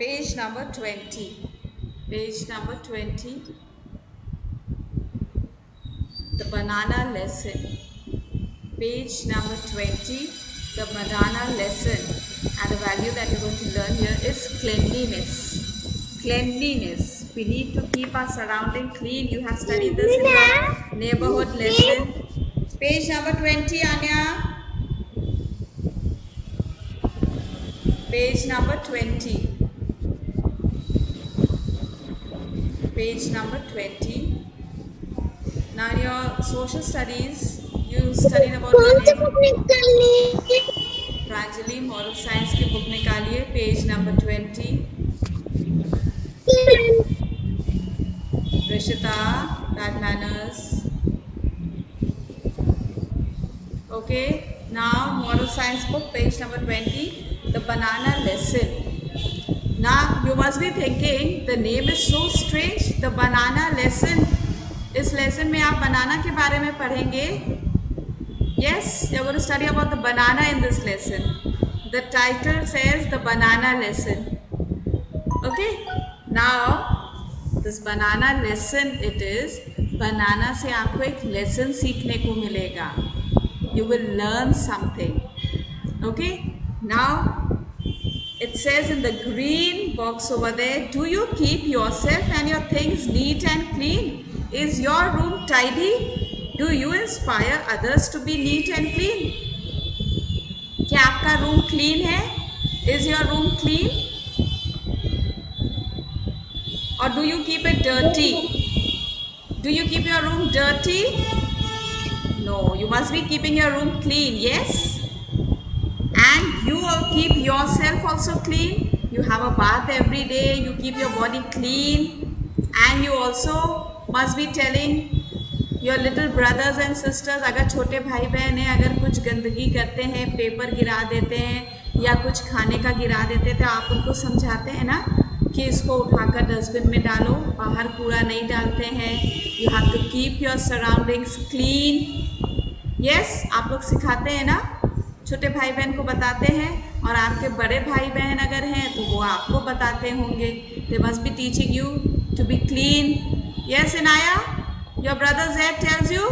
Page number 20. Page number 20. The banana lesson. Page number 20. The banana lesson. And the value that you're going to learn here is cleanliness. Cleanliness. We need to keep our surrounding clean. You have studied this in your neighborhood lesson. Page number 20, Anya. Page number 20. Page number 20. Now in your social studies, you studied about Pranjali, moral science की book निकालिए, page number 20. Rishita, bad manners. Okay, now moral science book, page number 20, the banana lesson. Now you must be thinking the name is so strange, the banana lesson. इस lesson में आप बनाना के बारे में पढ़ेंगे. Yes, you're going to study about the banana in this lesson. The title says the banana lesson. Okay, now this banana lesson it is. Banana से आपको एक lesson सीखने को मिलेगा. You will learn something. Okay, now it says in the green box over there, do you keep yourself and your things neat and clean? Is your room tidy? Do you inspire others to be neat and clean? क्या आपका room clean है? Is your room clean? Or do you keep it dirty? Do you keep your room dirty? No, you must be keeping your room clean, yes? And you keep yourself also clean. You have a bath every day, you keep your body clean, and you also must be telling your little brothers and sisters, अगर छोटे भाई बहन हैं, अगर कुछ गंदगी करते हैं, पेपर गिरा देते हैं या कुछ खाने का गिरा देते हैं, तो आप उनको समझाते हैं ना कि इसको उठाकर डस्टबिन में डालो, बाहर कूड़ा नहीं डालते हैं. You have to keep your surroundings clean. Yes, आप लोग सिखाते हैं ना, छोटे भाई बहन को बताते हैं, और आपके बड़े भाई बहन अगर हैं तो वो आपको बताते होंगे. They must be teaching you to be clean. Yes Inaya, your brother Zed tells you,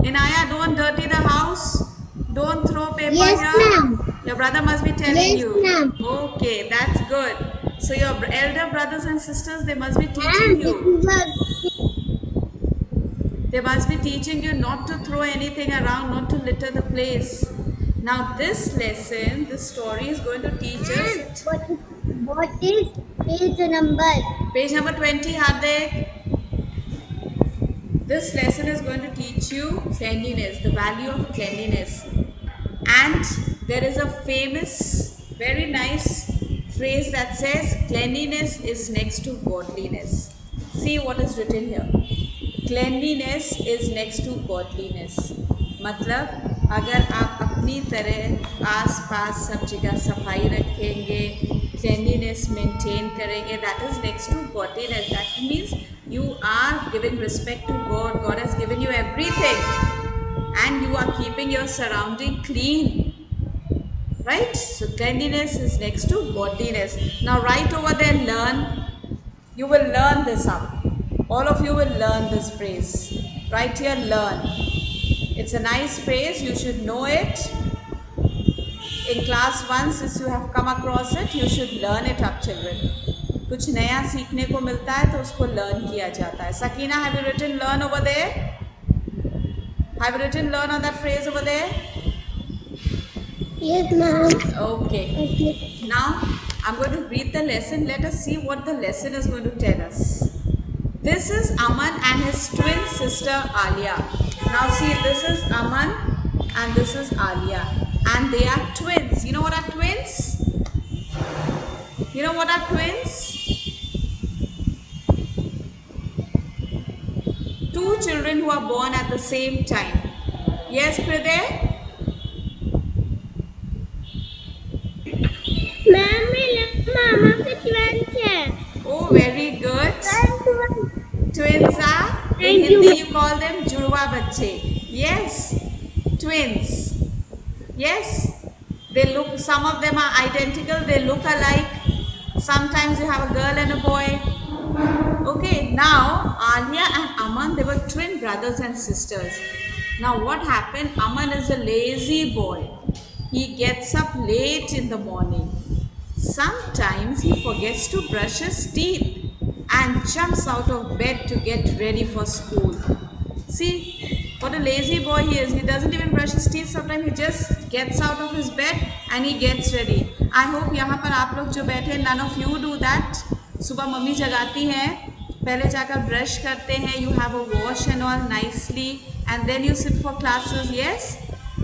Inaya, don't dirty the house, don't throw paper Yes, here. ma'am. Your brother must be telling Yes, you. ma'am. Okay, that's good. So your elder brothers and sisters, they must be teaching you. They must be teaching you not to throw anything around, not to litter the place. Now this lesson, this story is going to teach us. What is page number? Page number 20, Hardik. This lesson is going to teach you cleanliness, the value of cleanliness. And there is a famous, very nice phrase that says, cleanliness is next to godliness. See what is written here. Cleanliness is next to godliness. मतलब अगर आप अपनी तरह आस पास सब जगह सफाई रखेंगे, cleanliness maintain करेंगे, that is next to godliness. That means you are giving respect to God. God has given you everything, and you are keeping your surrounding clean. Right? So cleanliness is next to godliness. Now write over there, learn. You will learn this up. All of you will learn this phrase. Right here, learn. It's a nice phrase. You should know it. In class 1, since you have come across it, you should learn it up, children. कुछ नया सीखने को मिलता है तो उसको learn किया जाता है. Sakina, have you written learn over there? Have you written learn on that phrase over there? Yes, ma'am. Okay. Now, I'm going to read the lesson. Let us see what the lesson is going to tell us. This is Aman and his twin sister Alia. Now see, this is Aman and this is Alia. And they are twins. You know what are twins? You know what are twins? Two children who are born at the same time. Yes, Kriday? Ma'am, mama के twins है. Oh, very good. Twins are, in Thank you. Hindi you call them जुड़वा बच्चे. Yes, twins. Yes, they look, some of them are identical, they look alike. Sometimes you have a girl and a boy. Okay, now Alia and Aman, they were twin brothers and sisters. Now what happened? Aman is a lazy boy. He gets up late in the morning. Sometimes he forgets to brush his teeth and jumps out of bed to get ready for school. See what a lazy boy he is. He doesn't even brush his teeth. Sometimes he just gets out of his bed and he gets ready. I hope यहाँ पर आप लोग जो बैठे, none of you do that. सुबह mummy जगाती हैं, पहले जाकर ब्रश करते हैं, you have a wash and all nicely and then you sit for classes. Yes?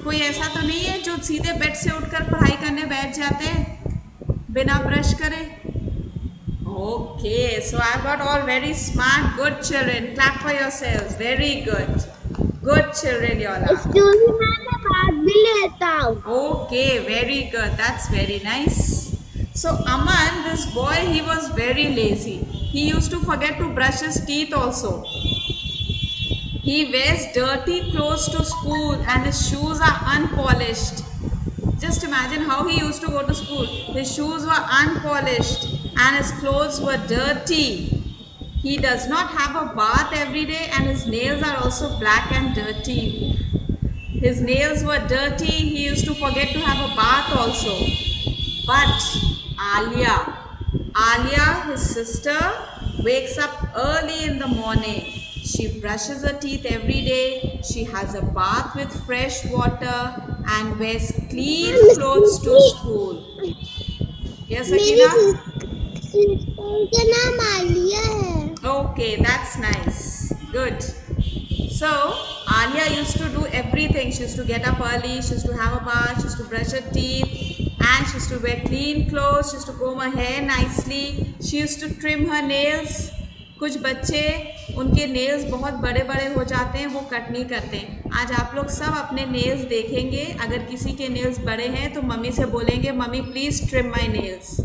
कोई ऐसा तो नहीं है जो सीधे बेड से उठकर पढ़ाई करने बैठ जाते हैं बिना ब्रश करे? Okay, so I've got all very smart, good children. Clap for yourselves. Very good. Good children, you all are. Excuse me, मैं बात भी लेता हूँ. Okay, very good. That's very nice. So Aman, this boy, he was very lazy. He used to forget to brush his teeth also. He wears dirty clothes to school and his shoes are unpolished. Just imagine how he used to go to school. His shoes were unpolished and his clothes were dirty. He does not have a bath every day and his nails are also black and dirty. His nails were dirty. He used to forget to have a bath also. But Alia, his sister, wakes up early in the morning. She brushes her teeth every day. She has a bath with fresh water and wears clean clothes to school. Yes, मेरी Akina? Sister का नाम आलिया है. Okay, that's nice. Good. So, Alia used to do everything. She used to get up early, she used to have a bath, she used to brush her teeth, and she used to wear clean clothes, she used to comb her hair nicely, she used to trim her nails. कुछ बच्चे उनके nails बहुत बड़े बड़े हो जाते हैं, वो कट नहीं करते. आज आप लोग सब अपने नेल्स देखेंगे. अगर किसी के नेल्स बड़े हैं तो मम्मी से बोलेंगे, mummy please trim my nails.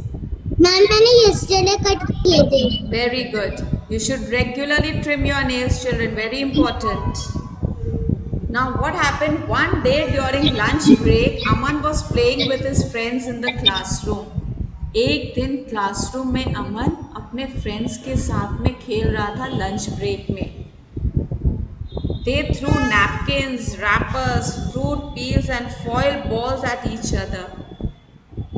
मैंने yesterday कट किए थे. Very good. You should regularly trim your nails, children. Very important. Now what happened one day during lunch break, Aman was playing with his friends in the classroom. एक दिन classroom में अमन अपने friends के साथ में खेल रहा था लंच ब्रेक में. They threw napkins, wrappers, fruit peels and foil balls at each other.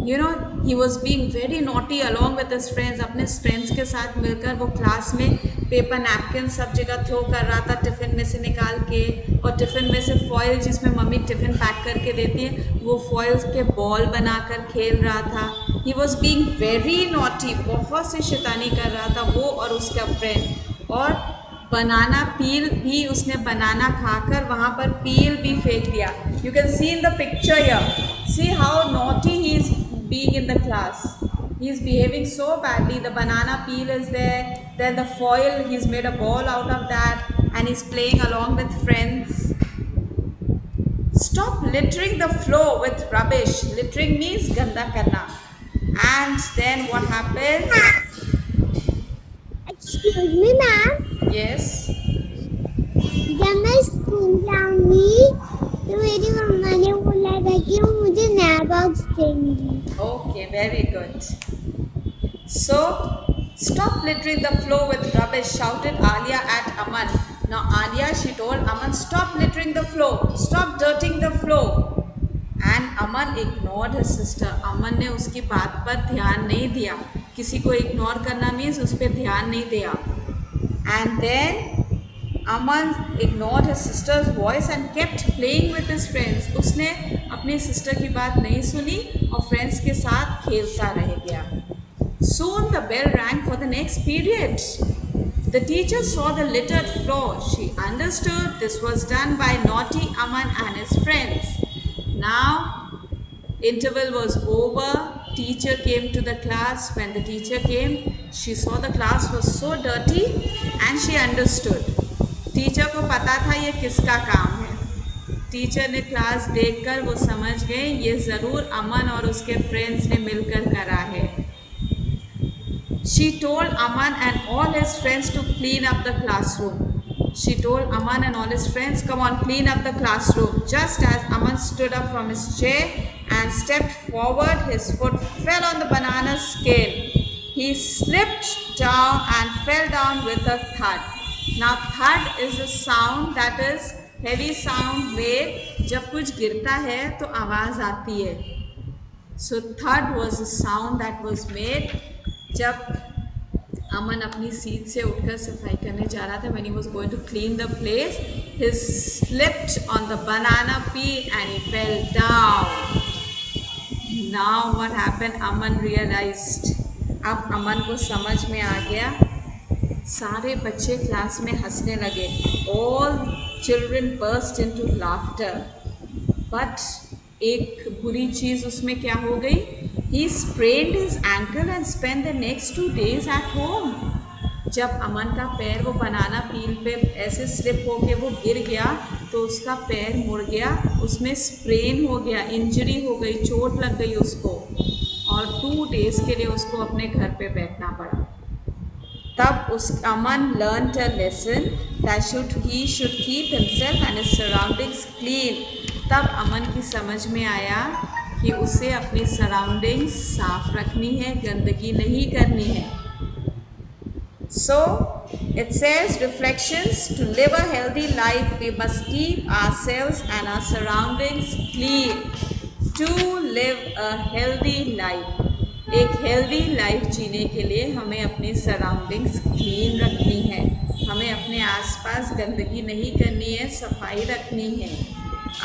You know, he was being very naughty along with his friends. अपने फ्रेंड्स के साथ मिलकर वो क्लास में पेपर नैपकिन सब जगह थ्रो कर रहा था टिफ़िन में से निकाल के, और टिफ़िन में से फॉयल जिसमें मम्मी टिफ़िन पैक करके देती है, वो फॉइल्स के बॉल बनाकर खेल रहा था. He was being very naughty. बहुत सी शैतानी कर रहा था वो और उसका फ्रेंड. और बनाना पील भी, उसने बनाना खाकर वहाँ पर पील भी फेंक दिया. You can see in the picture here. See how naughty he is being in the class. He is behaving so badly. The banana peel is there, then the foil, he's made a ball out of that and he's playing along with friends. Stop littering the floor with rubbish. Littering means ganda karna. And then what happens? Excuse me, ma'am. Yes. जब मैं school जाऊंगी तो मेरी मम्मा ने बोला था कि वो मुझे नया बॉक्स देंगी. Okay, very good. So, stop littering the floor with rubbish, shouted Alia at Aman. Now Alia, she told Aman, stop littering the floor, stop dirtying the floor. And Aman ignored his sister. Aman ने उसकी बात पर ध्यान नहीं दिया. किसी को ignore करना मीन्स उस पर ध्यान नहीं दिया. And then Aman ignored his sister's voice and kept playing with his friends. उसने अपनी सिस्टर की बात नहीं सुनी और फ्रेंड्स के साथ खेलता रह गया. Soon the bell rang for the next period. The teacher saw the littered floor. She understood this was done by naughty Aman and his friends. Now interval was over. Teacher came to the class. When the teacher came, she saw the class was so dirty and she understood. Teacher को पता था ये किसका काम है. Teacher ने class देखकर वो समझ गए ये ज़रूर अमन और उसके फ्रेंड्स ने मिलकर करा है. She told Aman and all his friends to clean up the classroom. She told Aman and all his friends, come on, clean up the classroom. Just as Aman stood up from his chair and stepped forward, his foot fell on the banana scale. he slipped down and fell down with a thud. Now thud is a sound that is heavy sound made जब कुछ गिरता है तो आवाज आती है. So thud was a sound that was made जब अमन अपनी सीट से उठकर सफाई करने जा रहा था. When he was going to clean the place, he slipped on the banana peel and he fell down. Now what happened? Aman realized. अब अमन को समझ में आ गया. सारे बच्चे क्लास में हंसने लगे. All children burst into laughter. But एक बुरी चीज़ उसमें क्या हो गई? He sprained his ankle and spent the next 2 days at home. जब अमन का पैर वो बनाना पील पे ऐसे स्लिप होके वो गिर गया तो उसका पैर मुड़ गया, उसमें स्प्रेन हो गया, इंजरी हो गई, चोट लग गई उसको और 2 डेज के लिए उसको अपने घर पे बैठना पड़ा. तब उस अमन learned a lesson that he should keep himself and his surroundings clean. तब अमन की समझ में आया कि उसे अपनी सराउंडिंग्स साफ रखनी है, गंदगी नहीं करनी है. So it says reflections, to live a healthy life we must keep ourselves and our surroundings clean. To live a healthy life, एक हेल्दी लाइफ जीने के लिए हमें अपनी सराउंडिंग्स क्लीन रखनी है, हमें अपने आसपास गंदगी नहीं करनी है, सफाई रखनी है.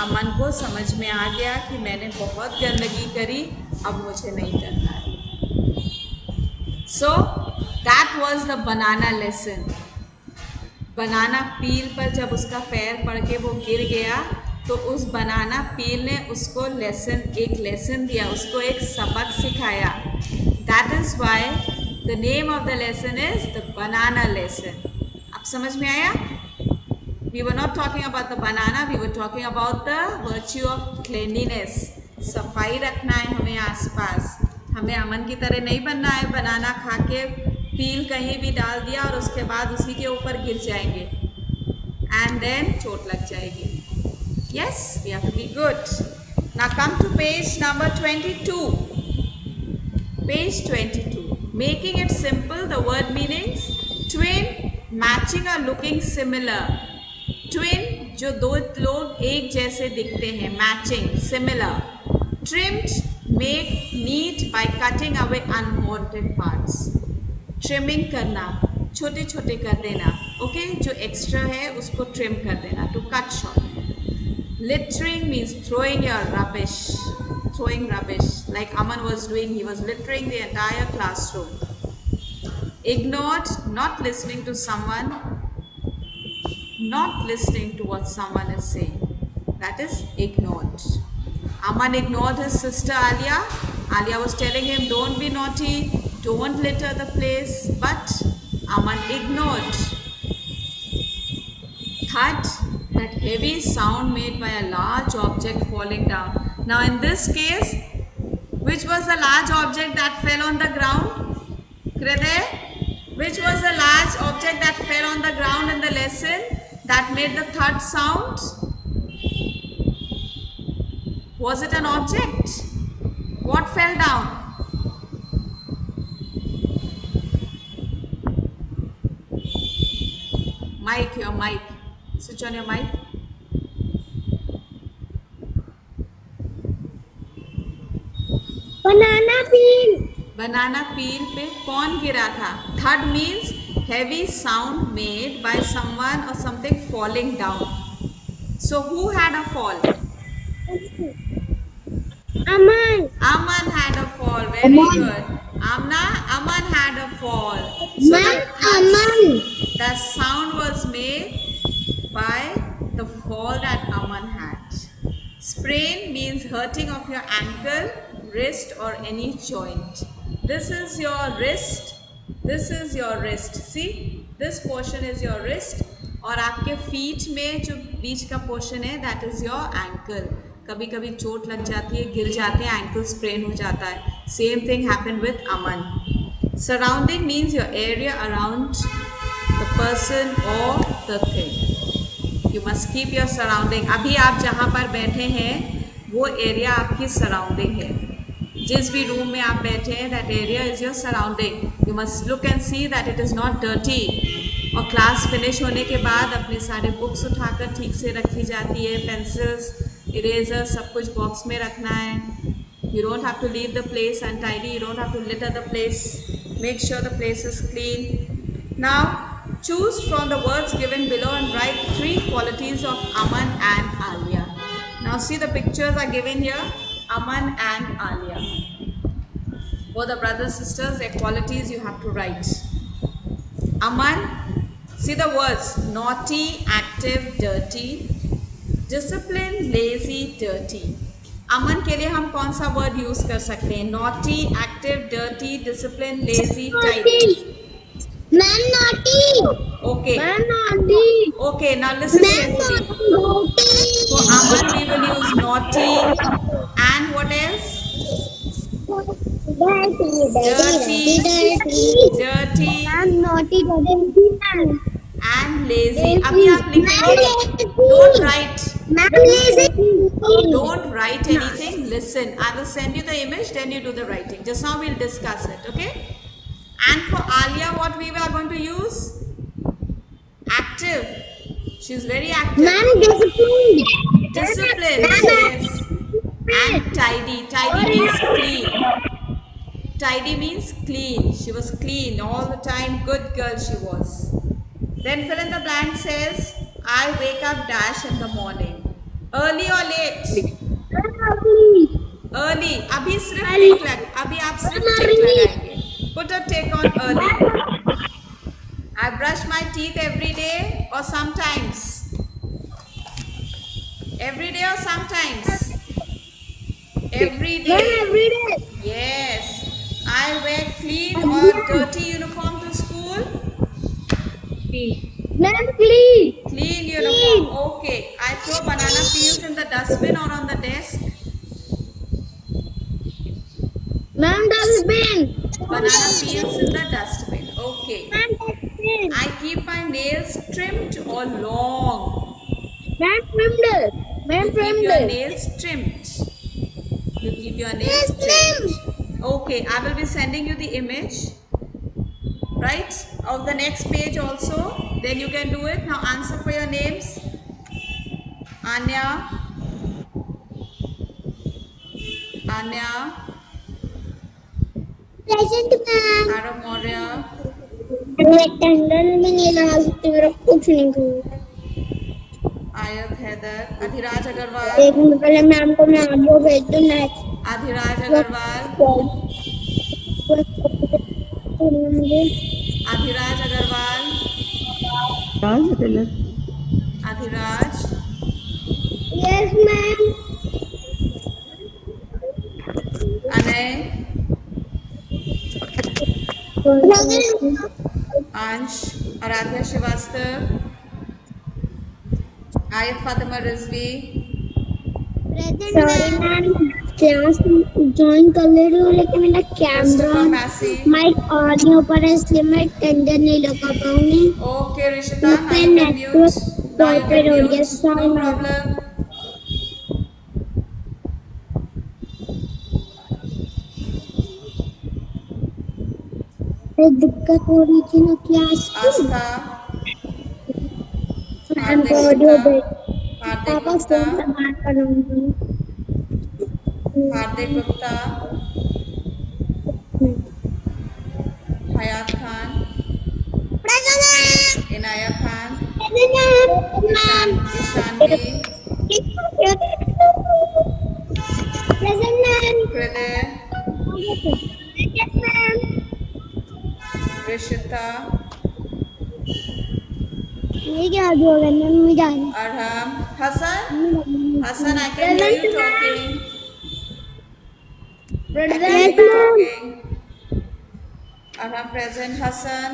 अमन को समझ में आ गया कि मैंने बहुत गंदगी करी, अब मुझे नहीं करना है. So that was the banana lesson. बनाना पील पर जब उसका पैर पड़ के वो गिर गया तो उस बनाना पील ने उसको एक लेसन दिया, उसको एक सबक सिखाया. That is why the name of the lesson is the banana lesson. अब समझ में आया? We were not talking about the banana, we were talking about the virtue of cleanliness. सफाई रखना है हमें आसपास. हमें अमन की तरह नहीं बनना है, बनाना खा के पील कहीं भी डाल दिया और उसके बाद उसी के ऊपर गिर जाएंगे and then चोट लग जाएगी. Yes, we have to be good. Now come to page number 22. Page 22. Making it simple, the word meanings: twin, matching or looking similar. Twin, जो दो लोग एक जैसे दिखते हैं, matching, similar. Trimmed, make neat by cutting away unwanted parts. Trimming करना, छोटे छोटे कर देना, okay? जो extra है उसको trim कर देना, to cut short. Littering means throwing your rubbish, like Aman was doing. He was littering the entire classroom. Ignored, not listening to someone, not listening to what someone is saying. That is ignored. Aman ignored his sister Alia. Alia was telling him, don't be naughty, don't litter the place, but Aman ignored. Thud, that heavy sound made by a large object falling down. Now in this case, which was the large object that fell on the ground? Kriday, which was the large object that fell on the ground in the lesson that made the thud sound? Was it an object? What fell down? Mic, your mic. Switch on your mic. Banana peel. Banana peel पे कौन गिरा था? Thud means heavy sound made by someone or something falling down. So who had a fall? Aman. Aman had a fall. Very good. Amna, Aman had a fall. So Aman. the sound was made by the fall that Aman had. Sprain means hurting of your ankle, wrist or any joint. This is your wrist. This is your wrist. See, this portion is your wrist. और आपके feet में जो बीच का portion है, that is your ankle. कभी कभी चोट लग जाती है, गिर जाते हैं, ankle sprain हो जाता है. Same thing happened with Aman. Surrounding means your area around the person or the thing. You must keep your surrounding. अभी आप जहाँ पर बैठे हैं वो एरिया आपकी सराउंडिंग है. जिस भी रूम में आप बैठे हैं, that area is your surrounding. You must look and see that it is not dirty. और क्लास फिनिश होने के बाद अपने सारे बुक्स उठाकर ठीक से रखी जाती है. पेंसिल्स, इरेजर सब कुछ बॉक्स में रखना है. You don't have to leave the place untidy. You don't have to litter the place. Make sure the place is clean. Now, choose from the words given below and write 3 qualities of Aman and Alia. Now, see the pictures are given here. Aman and Alia. Both the brothers sisters, their qualities you have to write. Aman, see the words naughty, active, dirty, disciplined, lazy, dirty. अमन के लिए हम कौन सा word use कर सकते हैं? Naughty, active, dirty, discipline, lazy, tidy. Ma'am naughty. Okay. Ma'am naughty. Okay, now listen carefully. For Aman we will use naughty and what else? Dirty. Ma'am naughty, dirty and lazy. अभी आप लिखेंगे. Don't write. Ma'am lazy. Don't write anything. Listen. I will send you the image. Then you do the writing. Just now we'll discuss it. Okay. And for Alia, what we are going to use? Active. She's very active. Ma'am disciplined. Disciplined. Yes. And tidy. Tidy means clean. Tidy means clean. She was clean all the time. Good girl she was. Then fill in the blank says, I wake up dash in the morning. Early or late? Early. अभी सिर्फ टिक लग. अभी आप सिर्फ टिक लगाएंगे. Put a tick on early. I brush my teeth every day or sometimes. Every day or sometimes. Every day. Every day. Yes. I wear clean or dirty uniform to school. Ma'am, please. Clean uniform. Okay. I throw banana peels in the dustbin or on the desk. Ma'am, dustbin. Banana peels in the dustbin. Okay. Ma'am, dustbin. I keep my nails trimmed or long. Ma'am, trimmed. Ma'am, You keep trimmed. your nails trimmed. You keep your nails trimmed. Okay. I will be sending you the image. Right? Of the next page also. Then you can do it. Now answer for your names. Anya. Anya. Present, ma'am. Arab Maurya. Rectangle में नहीं लगा सकते, मेरा कुछ नहीं करना. Ayat Haider. Adhiraj Agarwal. एक minute पहले मैम को मैं ऑडियो भेज दूँ. Next. Adhiraj Agarwal. Adhiraj Agarwal. Adhiraj. Yes, ma'am. Anay. Ansh. Aradhya Srivastav. Ayat Fatima Rizvi. Sorry ma'am, class join कर ले रही हूँ लेकिन मेरा Christopher camera Massey. Mic audio पर है, इसलिए मैं टेंडर नहीं लगा पाऊंगी. Okay, Rishita. Now मैं you can network mute. Now you पर can हो गया. mute. Sorry No ma'am. problem. दिक्कत हो रही थी ना क्लास की. Astha. मैम को ऑडियो भेज. Hardik पापा Gupta. फोन पर बात करूंगी. Hardik Gupta. Hayat Khan. Inaya Khan. Ishanvi. Hriday. Rishita. ये क्या ऑडियो करना मुझे जाना. Arham. Hassan. Hassan, I can hear you talking. I can hear you talking. Arham present. Hassan.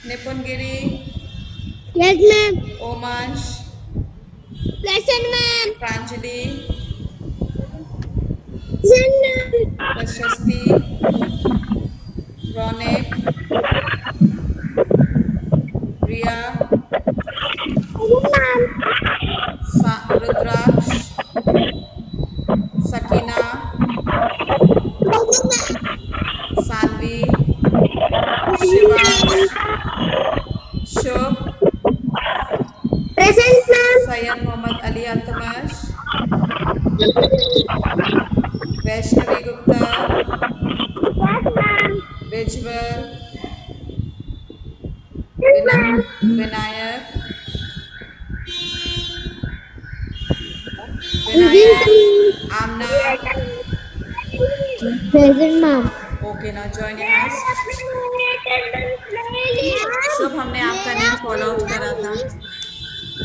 Nipun Giri. Yes, ma'am. Omansh. Present, ma'am. Pranjali. Present, ma'am. Prashasti. Ronik. Riya. Ma'am. Rudraksh. Sakina. Vaishnavi Gupta, Yes, ma'am. Vijwal, Yes, ma'am. Vinayak, Present, Vinayak, Amna. present, ma'am. Okay, now join your hands. Ma'am Shubh, हमने आपका मेरा name आपने follow out लिया करा था। नहीं।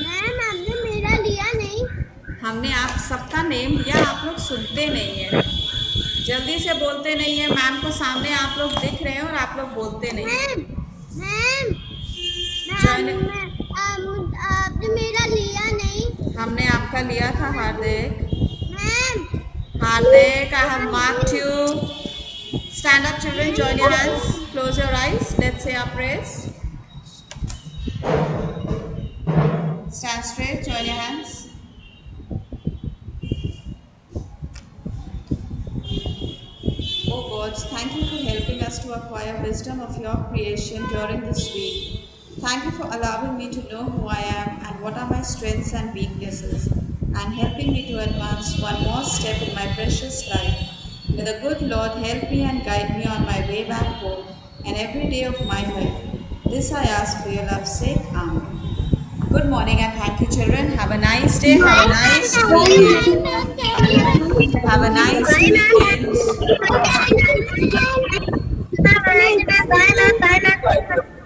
Ma'am आपने मेरा लिया नहीं। हमने आप सबका नेम लिया, आप लोग सुनते नहीं है, जल्दी से बोलते नहीं है। मैम को सामने आप लोग दिख रहे हैं और आप लोग बोलते नहीं है। Ma'am ma'am join. आपने मेरा लिया नहीं। हमने आपका लिया था Hardik. Ma'am Hardik, I have marked you. Stand up, children. Join your hands. Close your eyes. Let's say our prayers. Stand straight. Join your hands. Oh God, thank you for helping us to acquire wisdom of your creation during this week. Thank you for allowing me to know who I am and what are my strengths and weaknesses, and helping me to advance one more step in my precious life. May the good Lord help me and guide me on my way back home and every day of my life. This I ask for your love's sake. Amen. Good morning and thank you, children. Have a nice day. Have a nice weekend. Have a nice weekend. Bye, ma'am.